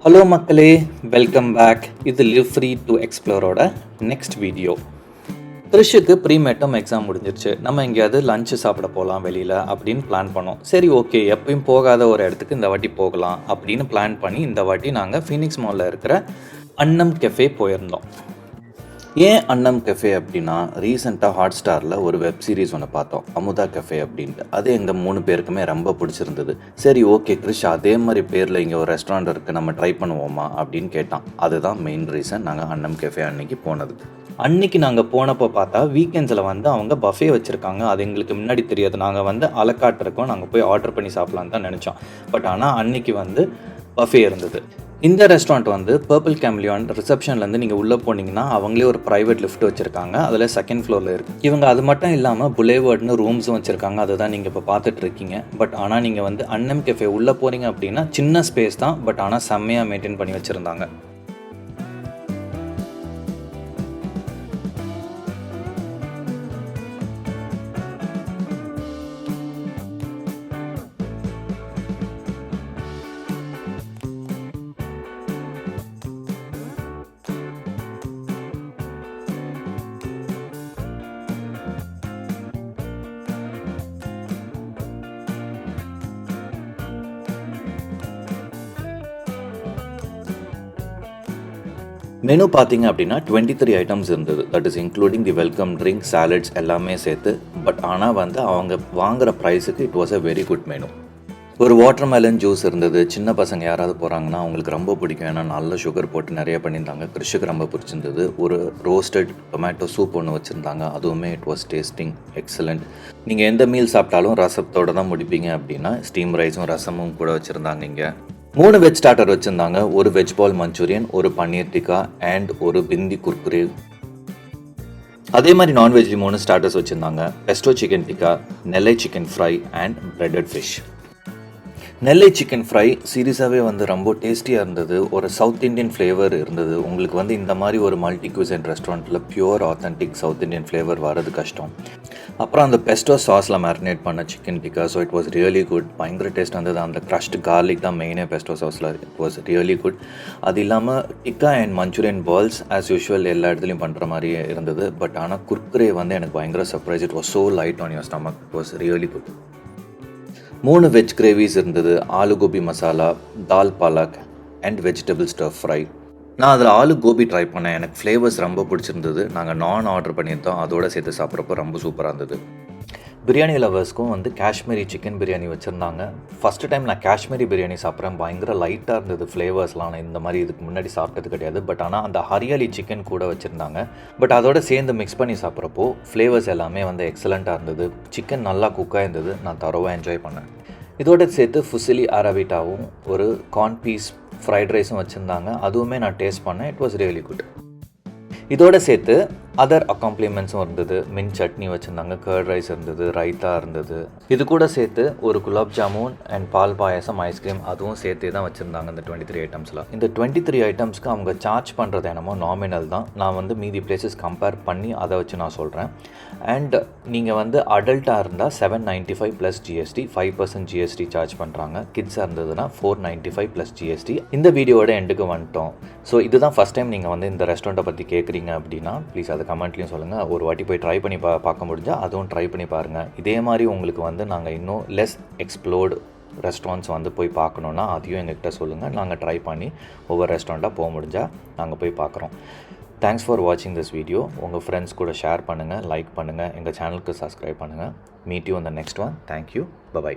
Hello மக்களே, welcome back. இது live free to எக்ஸ்ப்ளோரோட நெக்ஸ்ட் வீடியோ. கிறிஷுக்கு ப்ரீமேட்டம் எக்ஸாம் முடிஞ்சிருச்சு. நம்ம எங்கேயாவது லஞ்சு சாப்பிட போகலாம் வெளியில் அப்படின்னு பிளான் பண்ணோம். சரி, ஓகே, எப்பயும் போகாத ஒரு இடத்துக்கு இந்த வாட்டி போகலாம் அப்படின்னு பிளான் பண்ணி இந்த வாட்டி நாங்கள் ஃபீனிக்ஸ் மாலில் இருக்கிற அன்னம் கெஃபே போயிருந்தோம். ஏன் அன்னம் கெஃபே அப்படின்னா, ரீசெண்டாக ஹாட் ஸ்டாரில் ஒரு வெப் சீரிஸ் ஒன்று பார்த்தோம், அமுதா கெஃபே அப்படின்ட்டு. அது எங்கள் 3 பேருக்குமே ரொம்ப பிடிச்சிருந்தது. சரி, ஓகே கிறிஷ், அதே மாதிரி பேரில் இங்கே ஒரு ரெஸ்டாரண்ட் இருக்குது, நம்ம ட்ரை பண்ணுவோமா அப்படின்னு கேட்டான். அதுதான் மெயின் ரீசன் நாங்கள் அன்னம் கெஃபே அன்னைக்கு போனது. அன்றைக்கி நாங்கள் போனப்போ பார்த்தா வீக்கெண்ட்ஸில் அவங்க பஃபே வச்சுருக்காங்க. அது எங்களுக்கு முன்னாடி தெரியாது. நாங்கள் அலக்காட் இருக்கோம், நாங்கள் போய் ஆர்டர் பண்ணி சாப்பிட்லான்னு தான் நினச்சோம். பட் ஆனால் அன்றைக்கி பஃபே இருந்தது. இந்த ரெஸ்டாரண்ட் பர்பிள் கேம்லியான் ரிசப்ஷன்லேருந்து நீங்கள் உள்ளே போனீங்கன்னா அவங்களே ஒரு ப்ரைவேட் லிஃப்ட் வச்சுருக்காங்க. அதில் செகண்ட் ஃப்ளோரில் இருக்குது. இவங்க அது மட்டும் இல்லாமல் புலேவர்ட்னு ரூம்ஸும் வச்சுருக்காங்க. அதுதான் நீங்கள் இப்போ பார்த்துட்ருக்கீங்க. பட் ஆனால் நீங்கள் அன்னம் கெஃபே உள்ளே போகிறீங்க அப்படின்னா சின்ன ஸ்பேஸ் தான், பட் ஆனால் செம்மையாக மெயின்டைன் பண்ணி வச்சுருந்தாங்க. மெனு பார்த்தீங்க அப்படின்னா 23 ஐட்டம்ஸ் இருந்தது. That is including the welcome drink, salads எல்லாமே சேர்த்து. பட் ஆனால் அவங்க வாங்குகிற ப்ரைஸுக்கு it was a very good menu. ஒரு வாட்டர்மெலன் ஜூஸ் இருந்தது. சின்ன பசங்க யாராவது போகிறாங்கன்னா அவங்களுக்கு ரொம்ப பிடிக்கும், ஏன்னா நல்ல சுகர் போட்டு நிறைய பண்ணியிருந்தாங்க. கிறிஷுக்கு ரொம்ப பிடிச்சிருந்தது. ஒரு ரோஸ்டட் டொமேட்டோ சூப் ஒன்று வச்சுருந்தாங்க. அதுவுமே இட் வாஸ் டேஸ்டிங் எக்ஸலண்ட். நீங்கள் எந்த மீல் சாப்பிட்டாலும் ரசத்தோடு தான் முடிப்பீங்க அப்படின்னா ஸ்டீம் ரைஸும் ரசமும் கூட வச்சுருந்தாங்க. இங்கே 3 வெஜ் ஸ்டார்டர் வச்சுருந்தாங்க. ஒரு வெஜ் பால் மஞ்சூரியன், ஒரு பன்னீர் டிக்கா அண்ட் ஒரு பிந்தி குர்குரே. அதே மாதிரி நான்வெஜ்லி 3 ஸ்டார்டர்ஸ் வச்சுருந்தாங்க. Pesto chicken tikka, Nellai chicken fry and breaded fish. Nellai chicken fry சீரியஸாகவே ரொம்ப டேஸ்டியாக இருந்தது. ஒரு சவுத் இண்டியன் ஃப்ளேவர் இருந்தது. உங்களுக்கு இந்த மாதிரி ஒரு மல்டி குசின் ரெஸ்டாரண்ட்டில் pure authentic South Indian flavour வர்றது கஷ்டம். அப்புறம் அந்த பெஸ்டோ சாஸில் மேரினேட் பண்ண chicken tikka, so it was really good. பயங்கர டேஸ்ட் வந்தது. அந்த க்ரஷ்டு கார்லிக் தான் மெயினே பெஸ்டோ சாஸில். It was really good. அது இல்லாமல் tikka and Manchurian balls as usual எல்லா இடத்துலையும் பண்ணுற மாதிரியே இருந்தது. பட் ஆனால் குர்குரே எனக்கு பயங்கர surprise. It was so light on your stomach. It was really good. 3 veg gravies இருந்தது. Aloo gobi masala, dal palak and vegetable stir fry. நான் அதில் ஆலு கோபி ட்ரை பண்ணேன். எனக்கு ஃப்ளேவர்ஸ் ரொம்ப பிடிச்சிருந்தது. நாங்கள் நான் ஆர்டர் பண்ணியிருந்தோம். அதோடு சேர்த்து சாப்பிட்றப்போ ரொம்ப சூப்பராக இருந்தது. பிரியாணி லவர்ஸ்க்கும் காஷ்மீரி சிக்கன் பிரியாணி வச்சுருந்தாங்க. ஃபஸ்ட்டு டைம் நான் காஷ்மீரி பிரியாணி சாப்பிட்றேன். பயங்கர லைட்டாக இருந்தது ஃப்ளேவர்ஸ்லாம். நான் இந்த மாதிரி இதுக்கு முன்னாடி சாப்பிட்டது கிடையாது. பட் ஆனால் அந்த ஹரியாலி சிக்கன் கூட வச்சுருந்தாங்க. பட் அதோட சேர்ந்து மிக்ஸ் பண்ணி சாப்பிட்றப்போ ஃப்ளேவர்ஸ் எல்லாமே எக்ஸலண்ட்டாக இருந்தது. சிக்கன் நல்லா குக்காக இருந்தது. நான் தரோவாக என்ஜாய் பண்ணேன். இதோட சேர்த்து ஃபுசிலி அரபிட்டாவும் ஒரு கார்ன் பீஸ் ஃப்ரைட் ரைஸும் வச்சுருந்தாங்க. அதுவுமே நான் டேஸ்ட் பண்ணேன். It was really good. இதோட சேர்த்து அதர் அக்காம்ப்ளிமெண்ட்ஸும் இருந்தது. மின் சட்னி வச்சுருந்தாங்க, கர்ட் ரைஸ் இருந்தது, ரைத்தா இருந்தது. இது கூட சேர்த்து ஒரு குலாப் ஜாமுன் அண்ட் பால் பாயசம், ஐஸ்கிரீம் அதுவும் சேர்த்தே தான் வச்சுருந்தாங்க இந்த 23 ஐட்டம்ஸில். இந்த 23 ஐட்டம்ஸ்க்கு அவங்க சார்ஜ் பண்ணுறது என்னமோ நாமினல் தான். நான் மீதி பிளேசஸ் கம்பேர் பண்ணி அதை வச்சு நான் சொல்கிறேன். அண்ட் நீங்கள் அடல்ட்டாக இருந்தால் 795 ப்ளஸ் ஜிஎஸ்டி, 5% ஜிஎஸ்டி சார்ஜ் பண்ணுறாங்க. கிட்ஸாக இருந்ததுன்னா 495 ப்ளஸ் ஜிஎஸ்டி. இந்த வீடியோட எண்டுக்கு வந்துட்டோம். ஸோ இதுதான் ஃபஸ்ட் டைம் நீங்கள் இந்த ரெஸ்டாரண்ட்டை பற்றி கேட்குறீங்க அப்படின்னா ப்ளீஸ் அதை கமெண்ட்லேயும் சொல்லுங்கள். ஒரு வாட்டி போய் ட்ரை பண்ணி பார்க்க முடிஞ்சால் அதுவும் ட்ரை பண்ணி பாருங்கள். இதே மாதிரி உங்களுக்கு நாங்கள் இன்னும் லெஸ் எக்ஸ்ப்ளோர்டு ரெஸ்டாரண்ட்ஸ் போய் பார்க்கணுன்னா அதையும் எங்கள்கிட்ட சொல்லுங்கள். நாங்கள் ட்ரை பண்ணி ஒவ்வொரு ரெஸ்டாரண்ட்டாக போக முடிஞ்சால் நாங்கள் போய் பார்க்குறோம். தேங்க்ஸ் ஃபார் வாட்சிங் திஸ் வீடியோ. உங்கள் ஃப்ரெண்ட்ஸ் கூட ஷேர் பண்ணுங்கள், லைக் பண்ணுங்கள், எங்கள் சேனலுக்கு சப்ஸ்கிரைப் பண்ணுங்கள். மீட் யூ இந்த நெக்ஸ்ட் ஒன். தேங்க்யூ. பை.